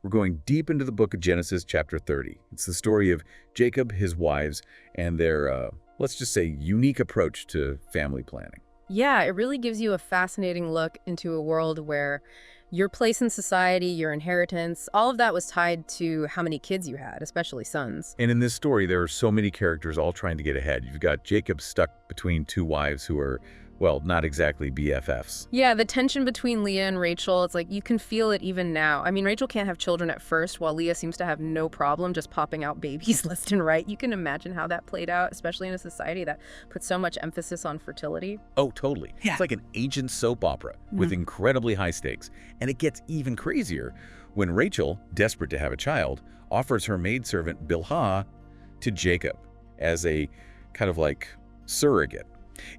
We're going deep into the book of Genesis, chapter 30. It's the story of Jacob, his wives, and their, let's just say, unique approach to family planning. Yeah, it really gives you a fascinating look into a world where your place in society, your inheritance, all of that was tied to how many kids you had, especially sons. And in this story, there are so many characters all trying to get ahead. You've got Jacob stuck between two wives who are, well, not exactly BFFs. Yeah, the tension between Leah and Rachel, it's like you can feel it even now. I mean, Rachel can't have children at first, while Leah seems to have no problem just popping out babies left and right. You can imagine how that played out, especially in a society that puts so much emphasis on fertility. Oh, totally. Yeah. It's like an ancient soap opera with incredibly high stakes. And it gets even crazier when Rachel, desperate to have a child, offers her maidservant Bilhah to Jacob as a kind of like surrogate.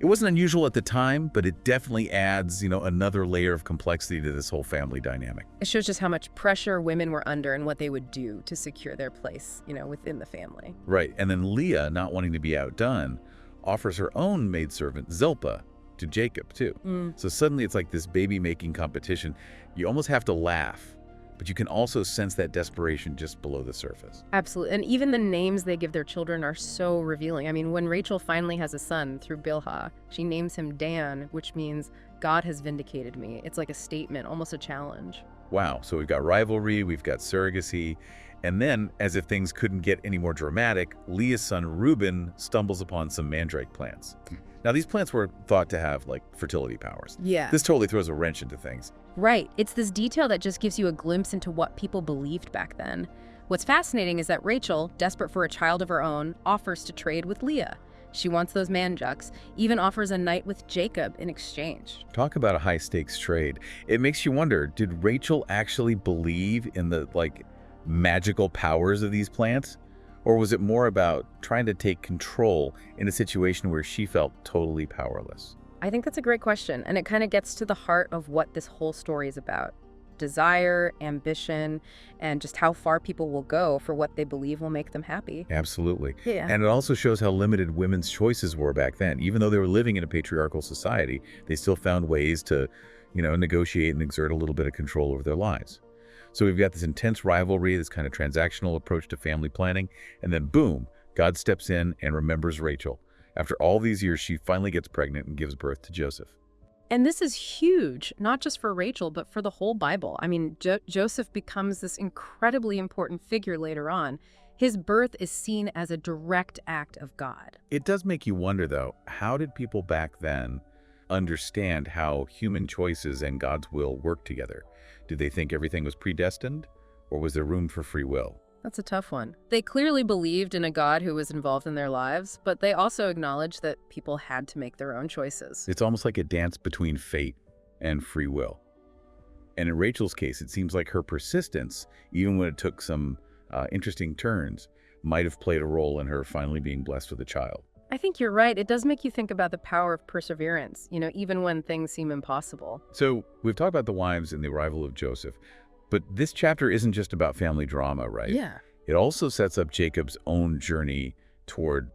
It wasn't unusual at the time, but it definitely adds, another layer of complexity to this whole family dynamic. It shows just how much pressure women were under and what they would do to secure their place, within the family. Right. And then Leah, not wanting to be outdone, offers her own maidservant, Zilpah, to Jacob, too. So suddenly it's like this baby-making competition. You almost have to laugh, but you can also sense that desperation just below the surface. Absolutely. And even the names they give their children are so revealing. I mean, when Rachel finally has a son through Bilhah, she names him Dan, which means God has vindicated me. It's like a statement, almost a challenge. Wow. So we've got rivalry, we've got surrogacy, and then, as if things couldn't get any more dramatic, Leah's son Reuben stumbles upon some mandrake plants. Now, these plants were thought to have, fertility powers. Yeah. This totally throws a wrench into things. Right. It's this detail that just gives you a glimpse into what people believed back then. What's fascinating is that Rachel, desperate for a child of her own, offers to trade with Leah. She wants those manjuks, even offers a night with Jacob in exchange. Talk about a high-stakes trade. It makes you wonder, did Rachel actually believe in the, magical powers of these plants? Or was it more about trying to take control in a situation where she felt totally powerless? I think that's a great question, and it kind of gets to the heart of what this whole story is about. Desire, ambition, and just how far people will go for what they believe will make them happy. Absolutely. Yeah. And it also shows how limited women's choices were back then. Even though they were living in a patriarchal society, they still found ways to, negotiate and exert a little bit of control over their lives. So we've got this intense rivalry, this kind of transactional approach to family planning, and then boom, God steps in and remembers Rachel. After all these years, she finally gets pregnant and gives birth to Joseph. And this is huge, not just for Rachel, but for the whole Bible. I mean, Joseph becomes this incredibly important figure later on. His birth is seen as a direct act of God. It does make you wonder, though, how did people back then understand how human choices and God's will work together? Did they think everything was predestined, or was there room for free will? That's a tough one. They clearly believed in a God who was involved in their lives, but they also acknowledged that people had to make their own choices. It's almost like a dance between fate and free will. And in Rachel's case, it seems like her persistence, even when it took some interesting turns, might have played a role in her finally being blessed with a child. I think you're right. It does make you think about the power of perseverance, even when things seem impossible. So we've talked about the wives and the arrival of Joseph, but this chapter isn't just about family drama, right? Yeah. It also sets up Jacob's own journey toward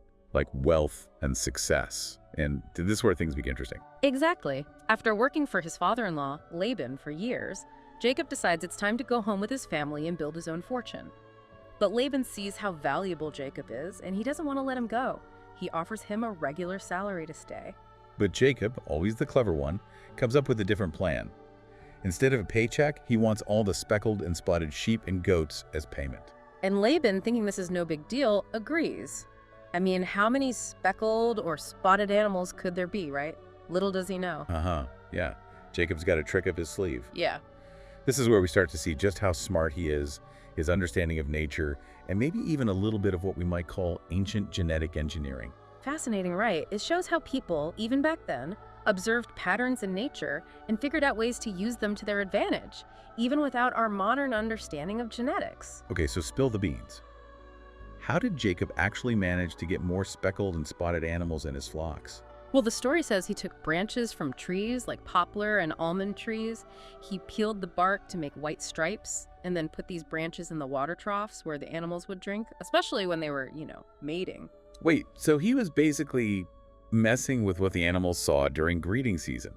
wealth and success. And this is where things get interesting. Exactly. After working for his father-in-law, Laban, for years, Jacob decides it's time to go home with his family and build his own fortune. But Laban sees how valuable Jacob is, and he doesn't want to let him go. He offers him a regular salary to stay. But Jacob, always the clever one, comes up with a different plan. Instead of a paycheck, he wants all the speckled and spotted sheep and goats as payment. And Laban, thinking this is no big deal, agrees. I mean, how many speckled or spotted animals could there be, right? Little does he know. Yeah. Jacob's got a trick up his sleeve. Yeah. This is where we start to see just how smart he is, his understanding of nature, and maybe even a little bit of what we might call ancient genetic engineering. Fascinating, right? It shows how people, even back then, observed patterns in nature and figured out ways to use them to their advantage, even without our modern understanding of genetics. Okay, so spill the beans. How did Jacob actually manage to get more speckled and spotted animals in his flocks? Well, the story says he took branches from trees like poplar and almond trees. He peeled the bark to make white stripes and then put these branches in the water troughs where the animals would drink, especially when they were, mating. Wait, so he was basically messing with what the animals saw during breeding season.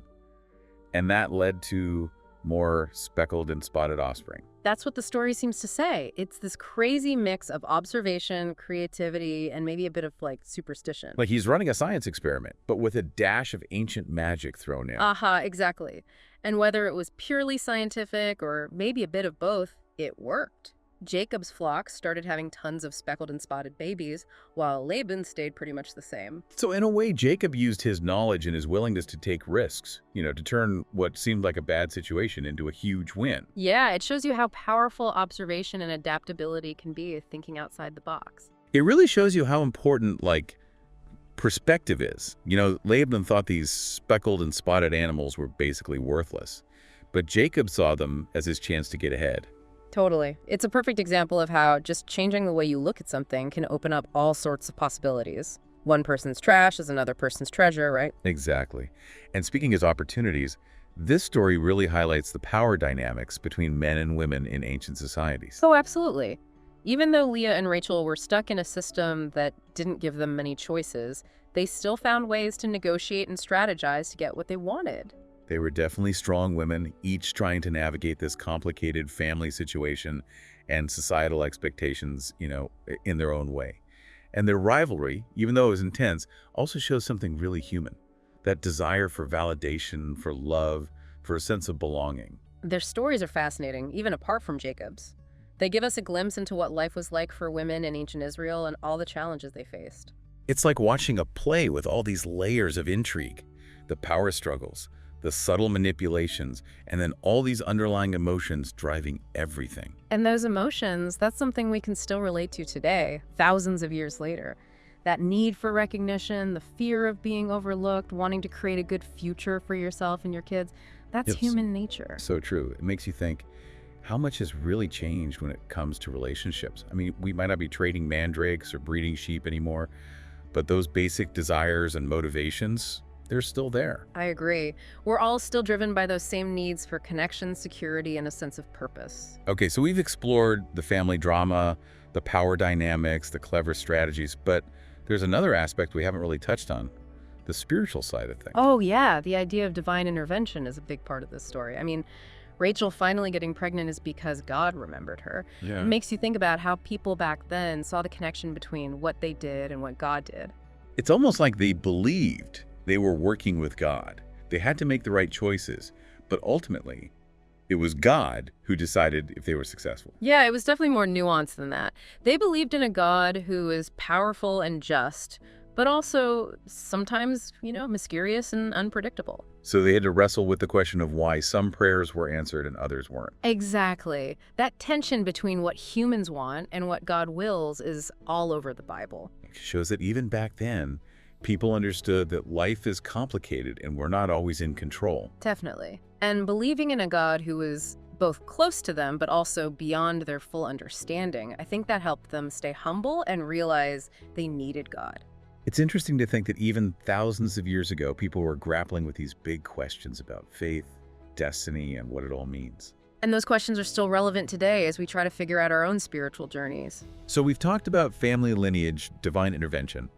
And that led to more speckled and spotted offspring. That's what the story seems to say. It's this crazy mix of observation, creativity, and maybe a bit of superstition. Like he's running a science experiment, but with a dash of ancient magic thrown in. Aha, exactly. And whether it was purely scientific or maybe a bit of both, it worked. Jacob's flock started having tons of speckled and spotted babies, while Laban stayed pretty much the same. So in a way, Jacob used his knowledge and his willingness to take risks, to turn what seemed like a bad situation into a huge win. Yeah, it shows you how powerful observation and adaptability can be, thinking outside the box. It really shows you how important, perspective is. Laban thought these speckled and spotted animals were basically worthless, but Jacob saw them as his chance to get ahead. Totally. It's a perfect example of how just changing the way you look at something can open up all sorts of possibilities. One person's trash is another person's treasure, right? Exactly. And speaking as opportunities, this story really highlights the power dynamics between men and women in ancient societies. Oh, absolutely. Even though Leah and Rachel were stuck in a system that didn't give them many choices, they still found ways to negotiate and strategize to get what they wanted. They were definitely strong women, each trying to navigate this complicated family situation and societal expectations, in their own way. And their rivalry, even though it was intense, also shows something really human. That desire for validation, for love, for a sense of belonging. Their stories are fascinating, even apart from Jacob's. They give us a glimpse into what life was like for women in ancient Israel and all the challenges they faced. It's like watching a play with all these layers of intrigue, the power struggles, the subtle manipulations, and then all these underlying emotions driving everything. And those emotions, that's something we can still relate to today, thousands of years later. That need for recognition, the fear of being overlooked, wanting to create a good future for yourself and your kids, that's human nature. So true. It makes you think, how much has really changed when it comes to relationships? I mean, we might not be trading mandrakes or breeding sheep anymore, but those basic desires and motivations, they're still there. I agree. We're all still driven by those same needs for connection, security, and a sense of purpose. Okay, so we've explored the family drama, the power dynamics, the clever strategies, but there's another aspect we haven't really touched on, the spiritual side of things. Oh yeah, the idea of divine intervention is a big part of this story. I mean, Rachel finally getting pregnant is because God remembered her. Yeah. It makes you think about how people back then saw the connection between what they did and what God did. It's almost like they believed they were working with God. They had to make the right choices, but ultimately, it was God who decided if they were successful. Yeah, it was definitely more nuanced than that. They believed in a God who is powerful and just, but also sometimes, mysterious and unpredictable. So they had to wrestle with the question of why some prayers were answered and others weren't. Exactly. That tension between what humans want and what God wills is all over the Bible. It shows that even back then, people understood that life is complicated and we're not always in control. Definitely. And believing in a God who is both close to them but also beyond their full understanding, I think that helped them stay humble and realize they needed God. It's interesting to think that even thousands of years ago, people were grappling with these big questions about faith, destiny, and what it all means. And those questions are still relevant today as we try to figure out our own spiritual journeys. So we've talked about family lineage, divine intervention,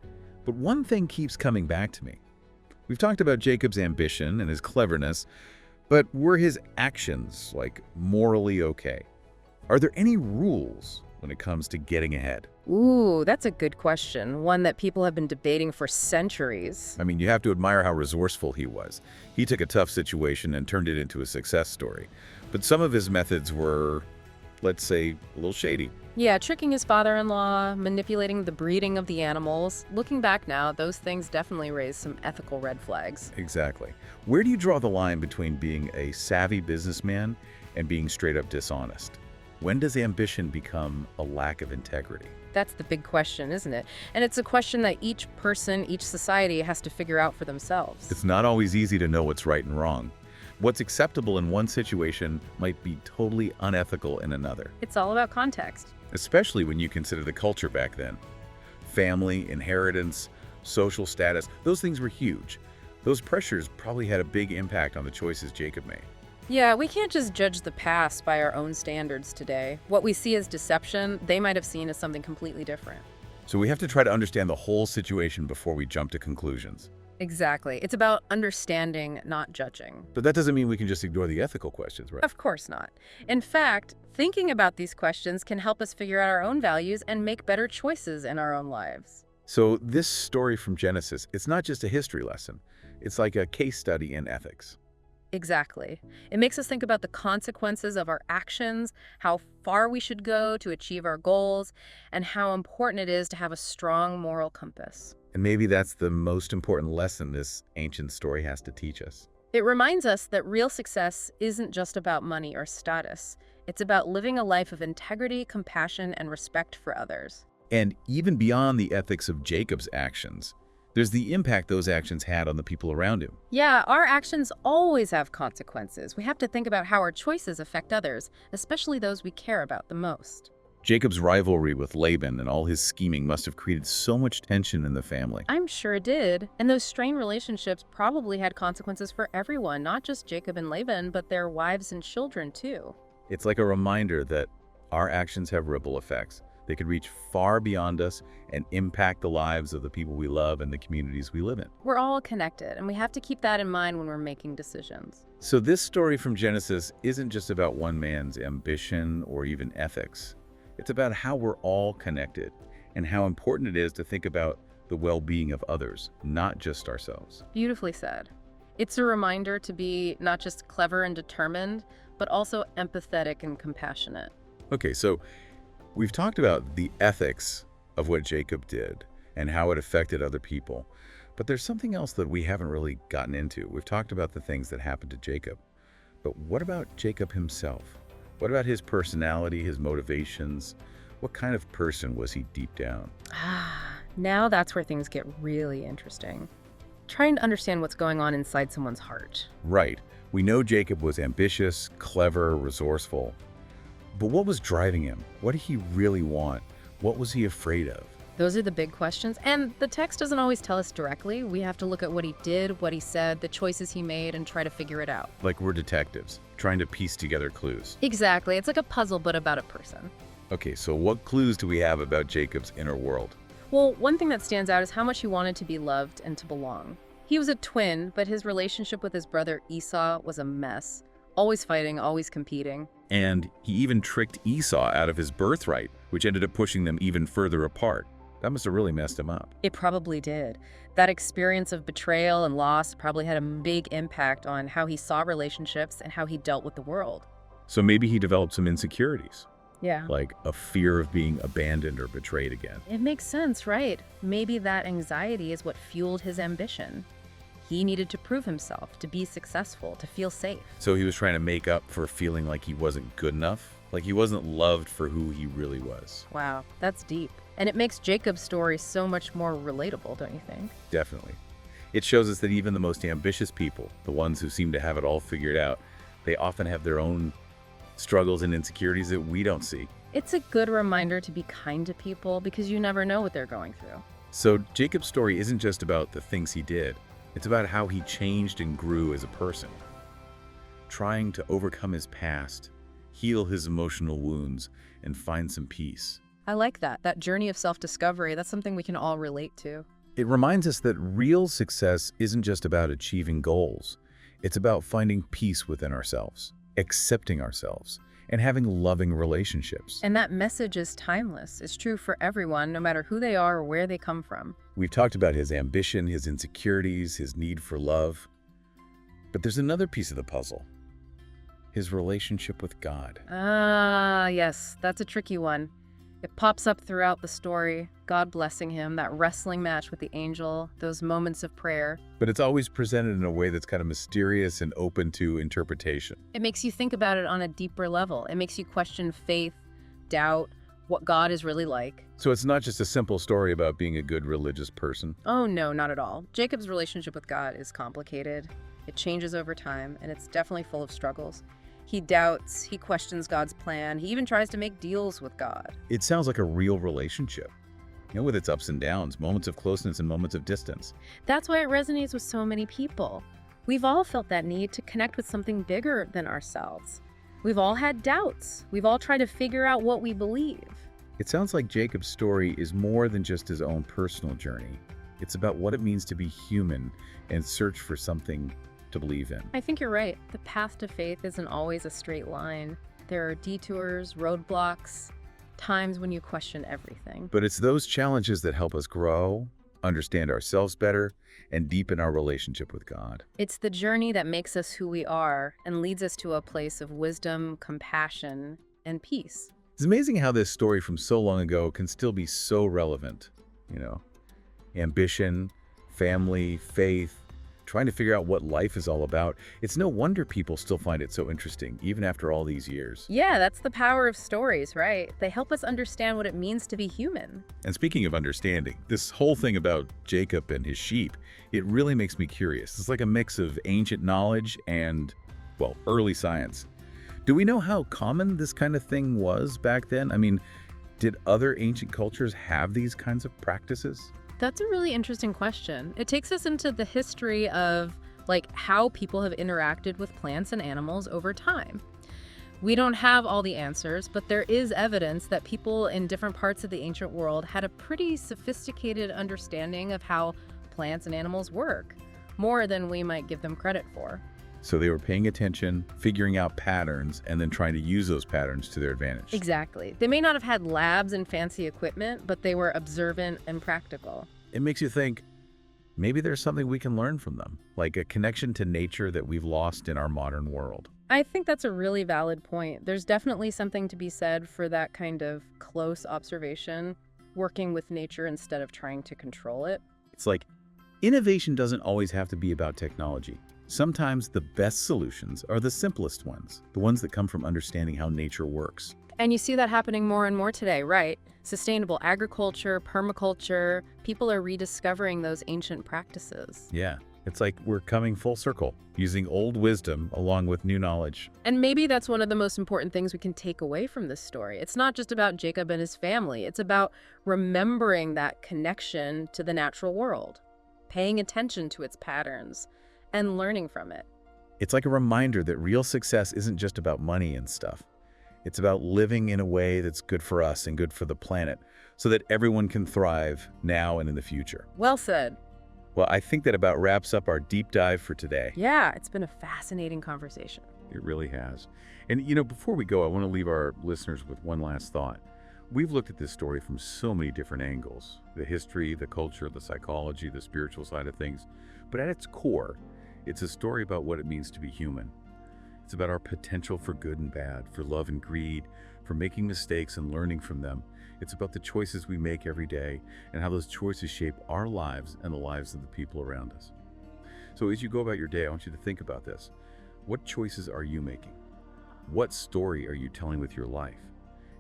but one thing keeps coming back to me. We've talked about Jacob's ambition and his cleverness, but were his actions, morally okay? Are there any rules when it comes to getting ahead? Ooh, that's a good question. One that people have been debating for centuries. I mean, you have to admire how resourceful he was. He took a tough situation and turned it into a success story. But some of his methods were, let's say, a little shady. Yeah, tricking his father-in-law, manipulating the breeding of the animals. Looking back now, those things definitely raise some ethical red flags. Exactly. Where do you draw the line between being a savvy businessman and being straight up dishonest? When does ambition become a lack of integrity? That's the big question, isn't it? And it's a question that each person, each society has to figure out for themselves. It's not always easy to know what's right and wrong. What's acceptable in one situation might be totally unethical in another. It's all about context. Especially when you consider the culture back then. Family, inheritance, social status, those things were huge. Those pressures probably had a big impact on the choices Jacob made. Yeah, we can't just judge the past by our own standards today. What we see as deception, they might have seen as something completely different. So we have to try to understand the whole situation before we jump to conclusions. Exactly. It's about understanding, not judging. But that doesn't mean we can just ignore the ethical questions, right? Of course not. In fact, thinking about these questions can help us figure out our own values and make better choices in our own lives. So this story from Genesis, it's not just a history lesson. It's like a case study in ethics. Exactly. It makes us think about the consequences of our actions, how far we should go to achieve our goals, and how important it is to have a strong moral compass. And maybe that's the most important lesson this ancient story has to teach us. It reminds us that real success isn't just about money or status. It's about living a life of integrity, compassion, and respect for others. And even beyond the ethics of Jacob's actions, there's the impact those actions had on the people around him. Yeah, our actions always have consequences. We have to think about how our choices affect others, especially those we care about the most. Jacob's rivalry with Laban and all his scheming must have created so much tension in the family. I'm sure it did. And those strained relationships probably had consequences for everyone, not just Jacob and Laban, but their wives and children too. It's like a reminder that our actions have ripple effects. They could reach far beyond us and impact the lives of the people we love and the communities we live in. We're all connected, and we have to keep that in mind when we're making decisions. So this story from Genesis isn't just about one man's ambition or even ethics. It's about how we're all connected and how important it is to think about the well-being of others, not just ourselves. Beautifully said. It's a reminder to be not just clever and determined, but also empathetic and compassionate. Okay, so we've talked about the ethics of what Jacob did and how it affected other people. But there's something else that we haven't really gotten into. We've talked about the things that happened to Jacob. But what about Jacob himself? What about his personality, his motivations? What kind of person was he deep down? Now that's where things get really interesting. Trying to understand what's going on inside someone's heart. Right. We know Jacob was ambitious, clever, resourceful. But what was driving him? What did he really want? What was he afraid of? Those are the big questions, and the text doesn't always tell us directly. We have to look at what he did, what he said, the choices he made, and try to figure it out. Like we're detectives, trying to piece together clues. Exactly. It's like a puzzle, but about a person. Okay, so what clues do we have about Jacob's inner world? Well, one thing that stands out is how much he wanted to be loved and to belong. He was a twin, but his relationship with his brother Esau was a mess. Always fighting, always competing. And he even tricked Esau out of his birthright, which ended up pushing them even further apart. That must have really messed him up. It probably did. That experience of betrayal and loss probably had a big impact on how he saw relationships and how he dealt with the world. So maybe he developed some insecurities, Yeah. like a fear of being abandoned or betrayed again. It makes sense, right? Maybe that anxiety is what fueled his ambition. He needed to prove himself, to be successful, to feel safe. So he was trying to make up for feeling like he wasn't good enough, like he wasn't loved for who he really was. Wow, that's deep. And it makes Jacob's story so much more relatable, don't you think? Definitely. It shows us that even the most ambitious people, the ones who seem to have it all figured out, they often have their own struggles and insecurities that we don't see. It's a good reminder to be kind to people because you never know what they're going through. So Jacob's story isn't just about the things he did. It's about how he changed and grew as a person, trying to overcome his past, heal his emotional wounds, and find some peace. I like that. That journey of self-discovery, that's something we can all relate to. It reminds us that real success isn't just about achieving goals. It's about finding peace within ourselves, accepting ourselves, and having loving relationships. And that message is timeless. It's true for everyone, no matter who they are or where they come from. We've talked about his ambition, his insecurities, his need for love. But there's another piece of the puzzle. His relationship with God. Yes, that's a tricky one. It pops up throughout the story, God blessing him, that wrestling match with the angel, those moments of prayer. But it's always presented in a way that's kind of mysterious and open to interpretation. It makes you think about it on a deeper level. It makes you question faith, doubt, what God is really like. So it's not just a simple story about being a good religious person. Oh no, not at all. Jacob's relationship with God is complicated. It changes over time, and it's definitely full of struggles. He doubts, he questions God's plan, he even tries to make deals with God. It sounds like a real relationship, with its ups and downs, moments of closeness and moments of distance. That's why it resonates with so many people. We've all felt that need to connect with something bigger than ourselves. We've all had doubts. We've all tried to figure out what we believe. It sounds like Jacob's story is more than just his own personal journey. It's about what it means to be human and search for something to believe in. I think you're right. The path to faith isn't always a straight line. There are detours, roadblocks, times when you question everything. But it's those challenges that help us grow, understand ourselves better, and deepen our relationship with God. It's the journey that makes us who we are and leads us to a place of wisdom, compassion, and peace. It's amazing how this story from so long ago can still be so relevant. Ambition, family, faith, trying to figure out what life is all about. It's no wonder people still find it so interesting, even after all these years. Yeah, that's the power of stories, right? They help us understand what it means to be human. And speaking of understanding, this whole thing about Jacob and his sheep, it really makes me curious. It's like a mix of ancient knowledge and, well, early science. Do we know how common this kind of thing was back then? I mean, did other ancient cultures have these kinds of practices? That's a really interesting question. It takes us into the history of how people have interacted with plants and animals over time. We don't have all the answers, but there is evidence that people in different parts of the ancient world had a pretty sophisticated understanding of how plants and animals work, more than we might give them credit for. So they were paying attention, figuring out patterns, and then trying to use those patterns to their advantage. Exactly. They may not have had labs and fancy equipment, but they were observant and practical. It makes you think, maybe there's something we can learn from them, like a connection to nature that we've lost in our modern world. I think that's a really valid point. There's definitely something to be said for that kind of close observation, working with nature instead of trying to control it. It's like innovation doesn't always have to be about technology. Sometimes the best solutions are the simplest ones, the ones that come from understanding how nature works. And you see that happening more and more today, right? Sustainable agriculture, permaculture, people are rediscovering those ancient practices. Yeah, it's like we're coming full circle, using old wisdom along with new knowledge. And maybe that's one of the most important things we can take away from this story. It's not just about Jacob and his family. It's about remembering that connection to the natural world, paying attention to its patterns, and learning from it. It's like a reminder that real success isn't just about money and stuff. It's about living in a way that's good for us and good for the planet, so that everyone can thrive now and in the future. Well said. Well, I think that about wraps up our deep dive for today. Yeah, it's been a fascinating conversation. It really has. And, before we go, I want to leave our listeners with one last thought. We've looked at this story from so many different angles: the history, the culture, the psychology, the spiritual side of things. But at its core, it's a story about what it means to be human. It's about our potential for good and bad, for love and greed, for making mistakes and learning from them. It's about the choices we make every day and how those choices shape our lives and the lives of the people around us. So as you go about your day, I want you to think about this. What choices are you making? What story are you telling with your life?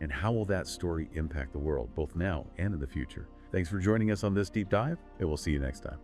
And how will that story impact the world, both now and in the future? Thanks for joining us on this deep dive, and we'll see you next time.